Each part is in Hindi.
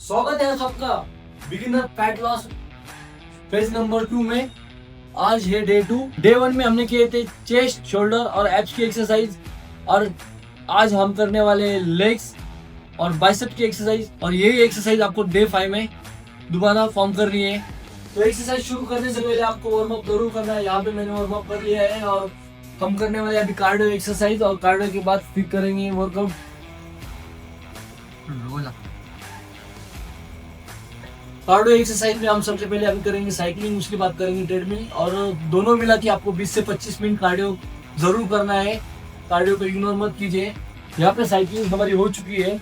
स्वागत है सबका beginner fat loss phase number 2 में। आज है डे 2। डे 1 में हमने किए थे चेस्ट, शोल्डर और एब्स की एक्सरसाइज, और आज हम करने वाले लेग्स और बाइसेप की एक्सरसाइज। और यही एक्सरसाइज आपको डे 5 में दोबारा फॉर्म करनी है। तो एक्सरसाइज शुरू करने से पहले आपको वार्म अप जरूर करना है। यहाँ पे मैंने वार्म अप कर लिया है और हम करने वाले अभी कार्डियो एक्सरसाइज, और कार्डियो के बाद फिर करेंगे वर्कआउट। कार्डियो एक्सरसाइज में हम सबसे पहले अभी करेंगे साइकिलिंग, उसके बाद करेंगे ट्रेडमिल, और दोनों मिला के आपको 20 से 25 मिनट कार्डियो जरूर करना है। कार्डियो को इग्नोर मत कीजिए। यहाँ पे साइकिलिंग हमारी हो चुकी है,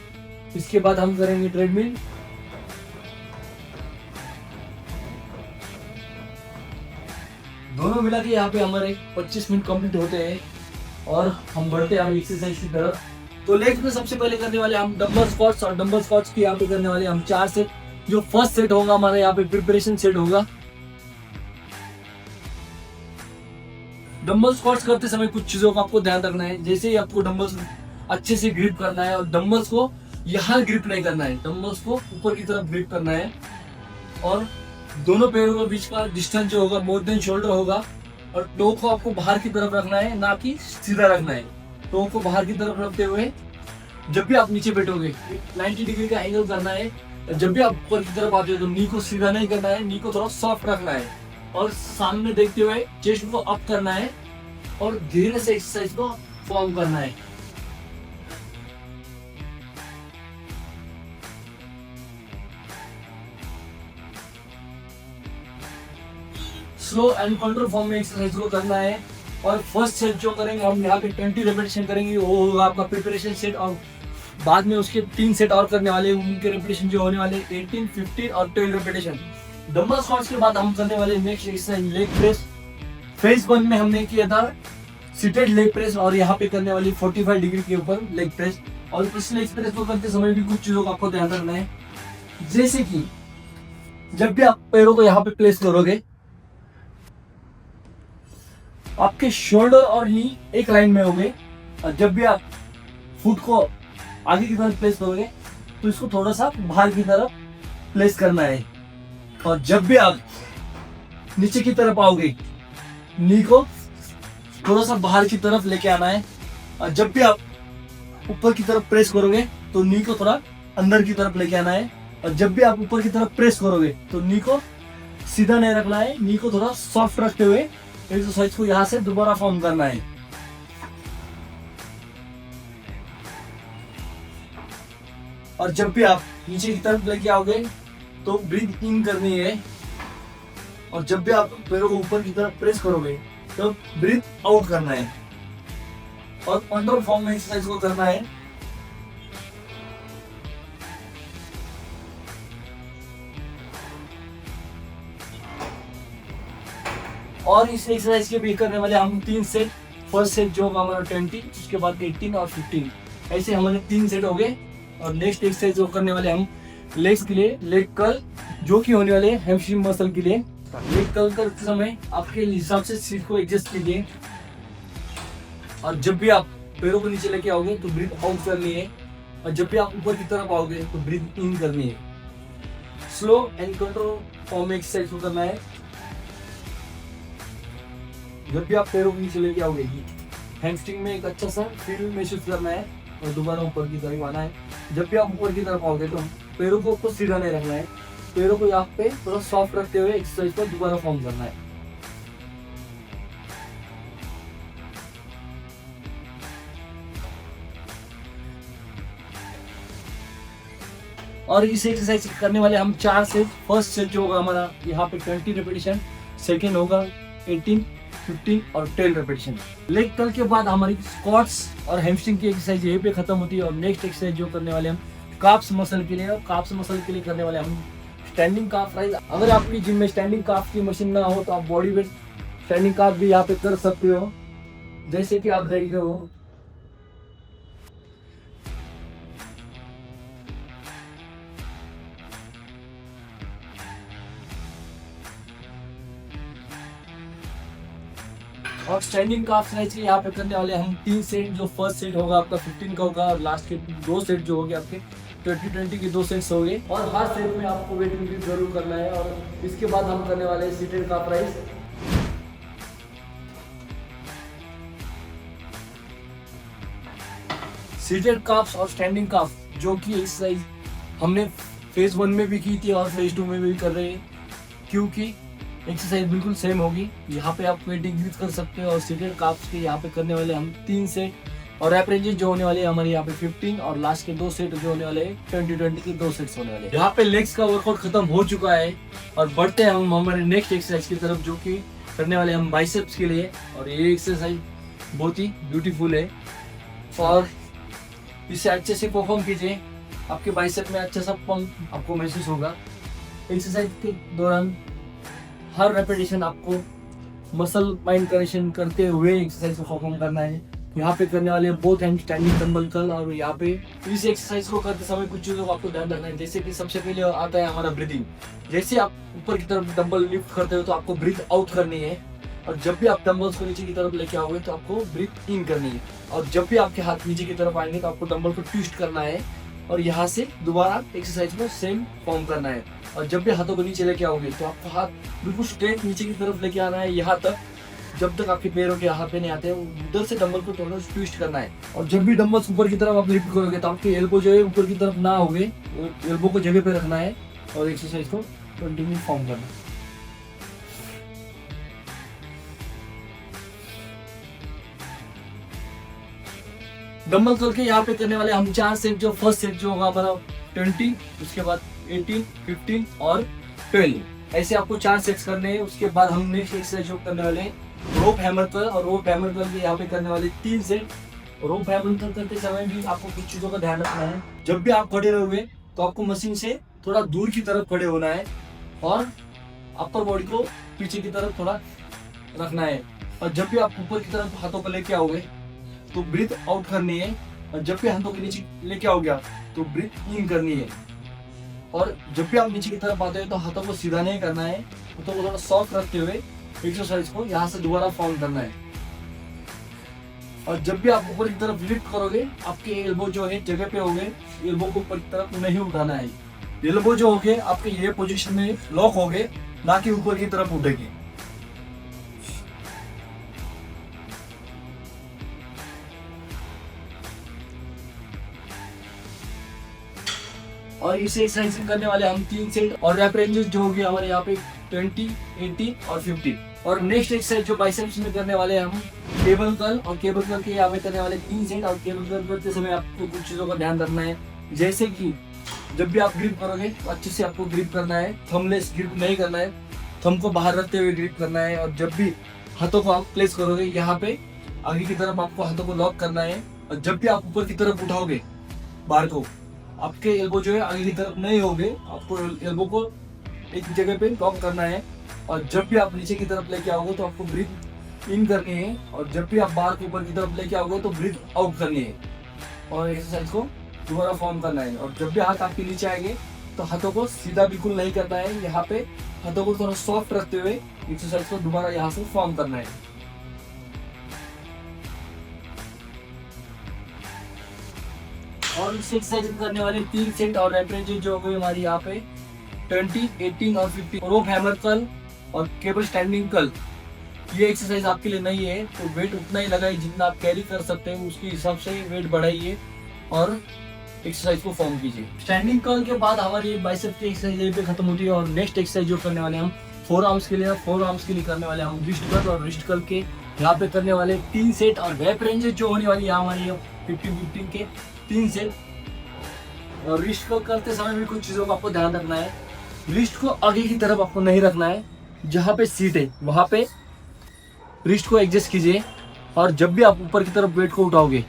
इसके बाद हम करेंगे ट्रेडमिल। दोनों मिला के यहाँ पे हमारे 25 मिनट कंप्लीट होते हैं और हम बढ़ते हैं एक्सरसाइज की तरफ। तो लेग्स में सबसे पहले करने वाले हम डंबल स्क्वाट्स, और डंबल स्क्वाट्स की यहाँ पे करने वाले हम 4 सेट। जो फर्स्ट सेट होगा हमारा यहाँ पे प्रिपरेशन सेट होगा। डंबल स्क्वाट्स करते समय कुछ चीजों का आपको ध्यान रखना है। जैसे ही आपको डंबल्स अच्छे से ग्रिप करना है, और डंबल्स को यहाँ ग्रिप नहीं करना है, डंबल्स को ऊपर की तरफ ग्रिप करना है। और दोनों पैरों के बीच का डिस्टेंस जो होगा मोर देन शोल्डर होगा, और टो को आपको बाहर की तरफ रखना है, ना कि सीधा रखना है। टो को बाहर की तरफ रखते हुए जब भी आप नीचे बैठोगे 90 डिग्री का एंगल करना है। जब भी आप ऊपर की तरफ आते हो तो नी को सीधा नहीं करना है, नी को थोड़ा सॉफ्ट रखना है, और सामने देखते हुए चेस्ट को अप करना है, और धीरे से एक्सरसाइज को फॉर्म करना है। स्लो एंड कंट्रोल फॉर्म में एक्सरसाइज को करना है। और फर्स्ट सेट जो करेंगे हम यहाँ पे 20 रेपिटेशन करेंगे, वो होगा आपका प्रिपरेशन सेट। और बाद में उसके 3 सेट और करने वाले, उनके रेपिटेशन जो होने वाले 18, 15 और 12 रेपिटेशन। डंबल स्क्वाट्स के बाद हम करने वाले next exercise leg press. Phase 1 में हमने किया था सीटेड लेग प्रेस, और यहाँ पे करने वाली 45 डिग्री के ऊपर लेग प्रेस। और इस लेग प्रेस को करते समय भी कुछ चीजों का आपको ध्यान रखना है। जैसे कि जब भी आप पैरों को यहाँ पे प्लेस करोगे, आपके शोल्डर और नी एक लाइन में होंगे, और जब भी आप फुट को आगे की तरफ प्लेस करोगे तो इसको थोड़ा सा बाहर की तरफ प्लेस करना है। और जब भी आप नीचे की तरफ आओगे, नी को थोड़ा सा बाहर की तरफ लेके आना है। और जब भी आप ऊपर की तरफ प्रेस करोगे तो नी को थोड़ा अंदर की तरफ लेके आना है। और जब भी आप ऊपर की तरफ प्रेस करोगे तो नी को सीधा नहीं रखना है, नी को थोड़ा सॉफ्ट रखते हुए एक्सरसाइज को यहाँ से दोबारा फॉर्म करना है। और जब भी आप नीचे की तरफ लेके आओगे तो ब्रीथ इन करनी है, और जब भी आप पैरों को ऊपर की तरफ प्रेस करोगे तो ब्रीथ आउट करना है। और कंट्रोल फॉर्म में एक्सरसाइज को करना है। और इस एक्सरसाइज के भी करने वाले हम 3 सेट। फर्स्ट सेट जो होगा हमारा 20, उसके बाद 18 और 15, ऐसे हमारे 3 सेट हो गए। और नेक्स्ट एक्सरसाइज जो करने वाले हम लेग्स के लिए लेग कर्ल, जो कि होने वाले हैमस्ट्रिंग मसल के लिए। लेग कर्ल करते समय आपके हिसाब से सीट को एडजस्ट कीजिए। और जब भी आप पैरों को नीचे लेके आओगे तो ब्रीथ आउट करनी है, और जब भी आप ऊपर की तरफ आओगे तो ब्रीथ इन करनी है। स्लो एंड कंट्रोल फॉर्म में एक्सरसाइज को करना है। जब भी आप पैरों को नीचे लेके आओगे, हैमस्ट्रिंग में एक अच्छा सा फील महसूस करना है, और दोबारा ऊपर की तरफ आना है। जब भी आप ऊपर की तरफ आओगे तो पैरों को आपको सीधा नहीं रखना है, पैरों को यहाँ पे थोड़ा सॉफ्ट रखते हुए एक्सरसाइज को दोबारा फॉर्म करना है। और इस एक्सरसाइज करने वाले हम 4 सेट। फर्स्ट सेट जो होगा हमारा यहाँ पे 20 रेपिटेशन, सेकेंड होगा 18, 15 और 10 रेपिटेशन। लेग कर्ल के बाद हमारी स्क्वाट्स और हैमस्ट्रिंग की एक्सरसाइज यहीं पे खत्म होती है। और नेक्स्ट एक्सरसाइज जो करने वाले हम काफ्स मसल के लिए, और काफ्स मसल के लिए करने वाले हम स्टैंडिंग काफ राइज। अगर आपकी जिम में स्टैंडिंग काफ की मशीन ना हो तो आप बॉडी वेट स्टैंडिंग काफ भी यहाँ पे कर सकते हो, जैसे कि आप देख रहे हो। और स्टैंडिंग काफ एक्सरसाइज के यहाँ पे करने वाले हम 3 सेट। जो फर्स्ट सेट होगा आपका 15 का होगा, और लास्ट के 2 सेट जो होंगे आपके 20-20 के 2 सेट्स हो गए और हर सेट में आपको वेट इंक्रीज जरूर करना है। और इसके बाद हम करने वाले हैं सीटेड का प्राइस। सीटेड काफ्स और स्टैंडिंग काफ जो कि एक्सरसाइज हमने फेज 1 में भी की थी और फेज 2 में भी कर रहे हैं, क्योंकि एक्सरसाइज बिल्कुल सेम होगी। यहाँ पे आप वेट इंक्रीज कर सकते हो और सीटेड काफ्स के यहाँ पे करने वाले हम 3 सेट और रैप रेंजेस जो होने वाले हैं हमारे यहाँ पे 15 और लास्ट के 2 सेट जो होने वाले हैं 20-20 के 2 सेट्स होने वाले हैं। यहाँ पे लेग्स का वर्कआउट खत्म हो चुका है और बढ़ते हैं हम हमारे नेक्स्ट एक्सरसाइज की तरफ, जो कि करने वाले हम बाइसेप्स के लिए। और ये एक्सरसाइज बहुत ही ब्यूटीफुल है और इसे अच्छे से परफॉर्म कीजिए, आपके बाइसेप में अच्छा सा पंप आपको महसूस होगा। एक्सरसाइज के दौरान हर रेपिटेशन आपको मसल माइंड कनेक्शन करते हुए एक्सरसाइज को परफॉर्म करना है। यहाँ पे करने वाले both hand standing dumbbell curl और यहाँ पे इस एक्सरसाइज को करते समय कुछ चीज़ों को आपको ध्यान रखना है। जैसे कि सबसे पहले आता है हमारा ब्रीदिंग। जैसे आप ऊपर की तरफ डंबल लिफ्ट करते हो तो आपको ब्रीथ आउट करनी है और जब भी आप डंबल्स को नीचे की तरफ लेके आओगे तो आपको ब्रीथ इन करनी है। और जब भी आपके हाथ नीचे की तरफ आएंगे तो आपको डंबल को ट्विस्ट करना है और यहाँ से दोबारा एक्सरसाइज को सेम फॉर्म करना है। और जब भी हाथों को नीचे लेके आओगे तो आपको हाथ बिल्कुल स्ट्रेट नीचे की तरफ लेके आना है, यहाँ तक जब तक आपके पैरों के यहाँ पे नहीं आते उधर से डंबल को थोड़ा ट्विस्ट करना है। और जब भी डंबल्स ऊपर की तरफ आप लिफ्ट करोगे तो आपके एल्बो जो है ऊपर की तरफ ना होगे, एल्बो को जगह पे रखना है और एक्सरसाइज को कंटिन्यू फॉर्म करना है। डंबल करके यहाँ पे करने वाले हम 4 सेट, जो फर्स्ट सेट जो होगा हमारा 20, उसके बाद 18, 15 और 12, ऐसे आपको 4 सेट्स करने हैं। उसके बाद हम नेक्स्ट एक्सरसाइज जो करने वाले हैं रोप हैमर कर्ल और रोप हैमर कर्ल के यहाँ पे करने वाले 3 सेट। रोप हैमर कर्ल करते समय भी आपको कुछ चीजों का ध्यान रखना है। जब भी आप खड़े रहोगे तो आपको मशीन से थोड़ा दूर की तरफ खड़े होना है और अपर बॉडी को पीछे की तरफ थोड़ा रखना है। और जब भी आप ऊपर की तरफ हाथों को लेके आओगे तो ब्रीथ आउट करनी है और जब भी हाथों के नीचे लेके आओगे तो ब्रीथ इन करनी है। और जब भी आप नीचे की तरफ आते हो तो हाथों को सीधा नहीं करना है, हाथों को थोड़ा सॉफ्ट रखते हुए एक्सरसाइज को यहाँ से दोबारा फॉर्म करना है। और जब भी आप ऊपर की तरफ लिफ्ट करोगे आपके एल्बो जो है जगह पे होंगे, एल्बो को ऊपर की तरफ नहीं उठाना है। एल्बो जो होगे आपके ये पोजीशन में लॉक होगे, ना कि ऊपर की तरफ उठेगी। और इस एक्सरसाइज करने वाले हम 3 सेट और रैप रेंजेस जो होगी हमारे यहाँ पे 20, 18 और 15। और नेक्स्ट एक्सरसाइज जो बाइसेप्स में करने वाले हैं हम केबल कर्ल, और केबल कर्ल के यहाँ पे करने वाले 3 सेट। और केबल कर्ल करते समय आपको कुछ चीजों का ध्यान रखना है, जैसे कि जब भी आप ग्रिप करोगे तो अच्छे से आपको ग्रिप करना है, थंबलेस ग्रिप नहीं करना है, थंब को बाहर रखते हुए ग्रिप करना है। और जब भी हाथों को आप प्लेस करोगे यहाँ पे आगे की तरफ आपको हाथों को लॉक करना है। और जब भी आप ऊपर की तरफ उठाओगे बार को, आपके एल्बो जो है आगे की तरफ नहीं होंगे, आपको एल्बो को एक जगह पे लॉक करना है। और जब भी आप नीचे की तरफ लेके आओगे तो आपको ब्रीथ इन करनी है और जब भी आप बार को ऊपर की तरफ लेके आओगे तो ब्रीथ आउट करनी है और एक्सरसाइज को दोबारा फॉर्म करना है। और जब भी हाथ आपके नीचे आएंगे तो हाथों को सीधा बिल्कुल नहीं करना है, यहाँ पे हाथों को थोड़ा सॉफ्ट रखते हुए एक्सरसाइज को दोबारा यहाँ से फॉर्म करना है। और इस एक्सरसाइज करने वाले 3 सेट और रैप रेंजेस जो हो गई हमारी यहाँ पे 20, 18 और 15। रोप हैमर कर्ल और केबल स्टैंडिंग कर्ल, ये एक्सरसाइज आपके लिए नहीं है, तो वेट उतना ही लगाइए जितना आप कैरी कर सकते हैं, उसके हिसाब से वेट बढ़ाइए और एक्सरसाइज को फॉर्म कीजिए। स्टैंडिंग कर्ल के बाद हमारी बाइसेप की एक्सरसाइज यहीं पे खत्म होती है। और नेक्स्ट एक्सरसाइज जो करने वाले हम फोर आर्म्स के लिए, फोर आर्म्स के लिए करने वाले हम रिस्ट कर्ल, और रिस्ट कर्ल के यहाँ पे करने वाले 3 सेट और रैप रेंजेस जो होने वाली है हमारी 15-15 के 3 सेट। और रिस्ट कर्ल करते समय भी कुछ चीज़ों का आपको ध्यान रखना है। रिस्ट को आगे की तरफ आपको नहीं रखना है, जहाँ पे सीट है वहाँ पे रिस्ट को एडजस्ट कीजिए। और जब भी आप ऊपर की तरफ वेट को उठाओगे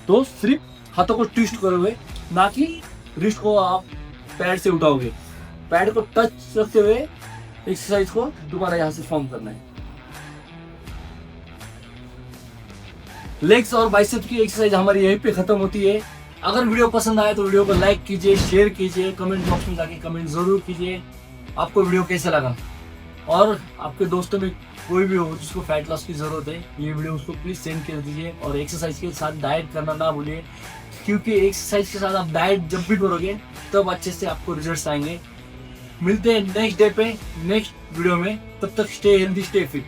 तो सिर्फ हाथों को ट्विस्ट करोगे, ना कि रिस्ट को आप पैड से उठाओगे। पैड को टच रखते हुए एक्सरसाइज को दोबारा यहाँ से फॉर्म करना है। लेग्स और बाइसेप्स की एक्सरसाइज हमारी यहीं पे खत्म होती है। अगर वीडियो पसंद आए तो वीडियो को लाइक कीजिए, शेयर कीजिए, कमेंट बॉक्स में जाके कमेंट जरूर कीजिए आपको वीडियो कैसा लगा। और आपके दोस्तों में कोई भी हो जिसको फैट लॉस की जरूरत है, ये वीडियो उसको प्लीज सेंड कर दीजिए। और एक्सरसाइज के साथ डाइट करना ना भूलिए, क्योंकि एक्सरसाइज के साथ आप डाइट जब भी करोगे तब अच्छे से आपको रिजल्ट्स आएंगे। मिलते हैं नेक्स्ट डे पे नेक्स्ट वीडियो में, तब तक स्टे हेल्दी स्टे फिट।